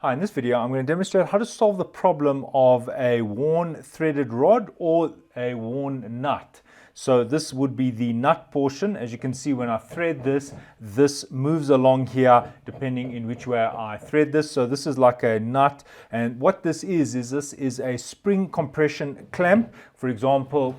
Hi, in this video I'm going to demonstrate how to solve the problem of a worn threaded rod or a worn nut. So this would be the nut portion. As you can see, when I thread this, this moves along here depending in which way I thread this. So this is like a nut, and what this is a spring compression clamp. For example,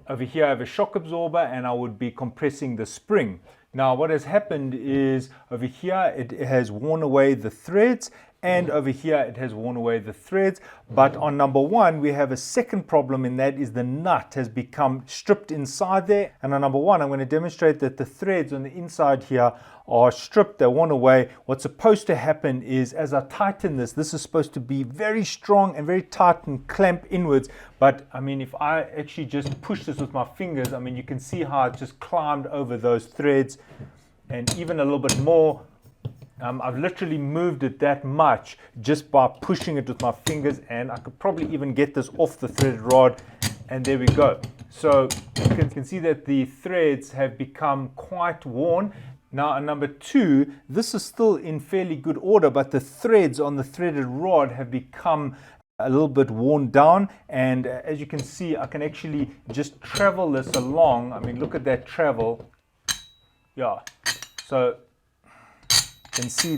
over here I have a shock absorber and I would be compressing the spring. Now what has happened is over here it has worn away the threads, and over here it has worn away the threads. But on number one we have a second problem, and that is the nut has become stripped inside there. And on number one I'm going to demonstrate that the threads on the inside here are stripped, they're worn away. What's supposed to happen is, as I tighten this is supposed to be very strong and very tight and clamp inwards. But I mean, if I actually just push this with my fingers, I mean, you can see how it just climbed over those threads and even a little bit more. I've literally moved it that much just by pushing it with my fingers, and I could probably even get this off the threaded rod, and there we go. So you can see that the threads have become quite worn. Now on number two, this is still in fairly good order, but the threads on the threaded rod have become a little bit worn down, and as you can see, I can actually just travel this along. I mean, look at that travel. Yeah, so you can see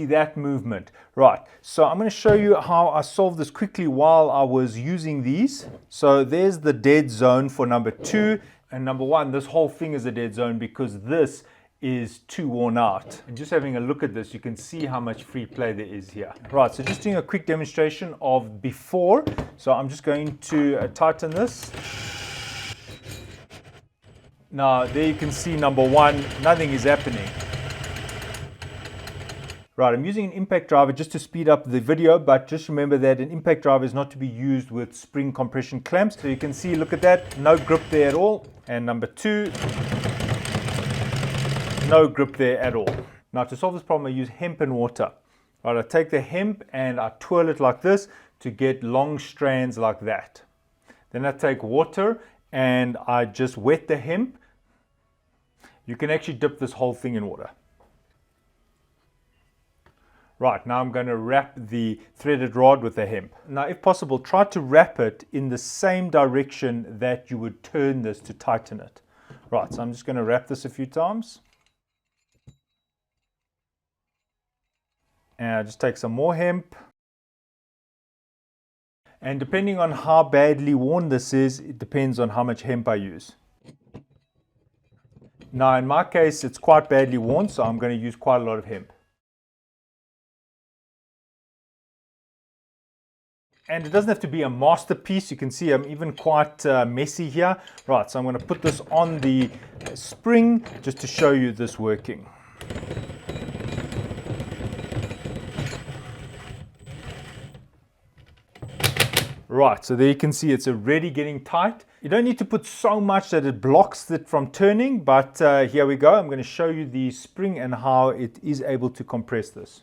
that movement. Right, so I'm going to show you how I solved this quickly while I was using these. So there's the dead zone for number two, and number one, this whole thing is a dead zone because this is too worn out. And just having a look at this, you can see how much free play there is here. Right, so just doing a quick demonstration of before. So I'm just going to tighten this. Now there you can see number one, nothing is happening. Right, I'm using an impact driver just to speed up the video, but just remember that an impact driver is not to be used with spring compression clamps. So you can see, look at that, no grip there at all. And number two, no grip there at all. Now to solve this problem, I use hemp and water. Right, I take the hemp and I twirl it like this to get long strands like that. Then I take water and I just wet the hemp. You can actually dip this whole thing in water. Right, now I'm going to wrap the threaded rod with the hemp. Now, if possible, try to wrap it in the same direction that you would turn this to tighten it. Right, so I'm just going to wrap this a few times. And I just take some more hemp. And depending on how badly worn this is, it depends on how much hemp I use. Now, in my case, it's quite badly worn, so I'm going to use quite a lot of hemp. And it doesn't have to be a masterpiece. You can see I'm even quite messy here. Right, so I'm going to put this on the spring just to show you this working. Right, so there you can see it's already getting tight. You don't need to put so much that it blocks it from turning, but here we go. I'm going to show you the spring and how it is able to compress this.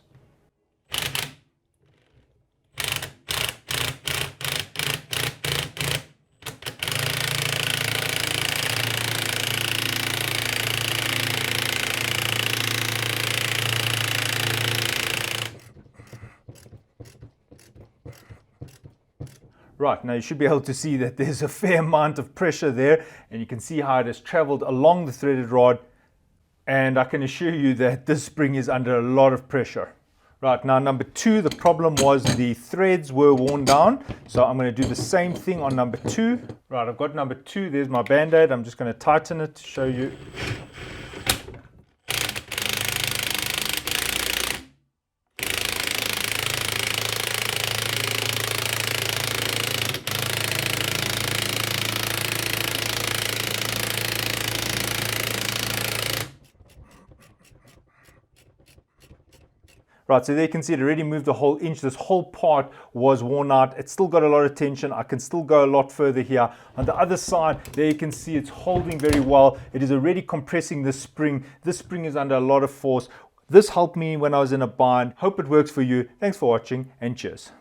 Right, now you should be able to see that there's a fair amount of pressure there, and you can see how it has traveled along the threaded rod, and I can assure you that this spring is under a lot of pressure. Right, now number two, the problem was the threads were worn down, so I'm going to do the same thing on number two. Right, I've got number two, there's my band-aid. I'm just going to tighten it to show you. Right, so there you can see it already moved a whole inch. This whole part was worn out. It's still got a lot of tension. I can still go a lot further here. On the other side, there you can see it's holding very well. It is already compressing this spring. This spring is under a lot of force. This helped me when I was in a bind. Hope it works for you. Thanks for watching, and cheers.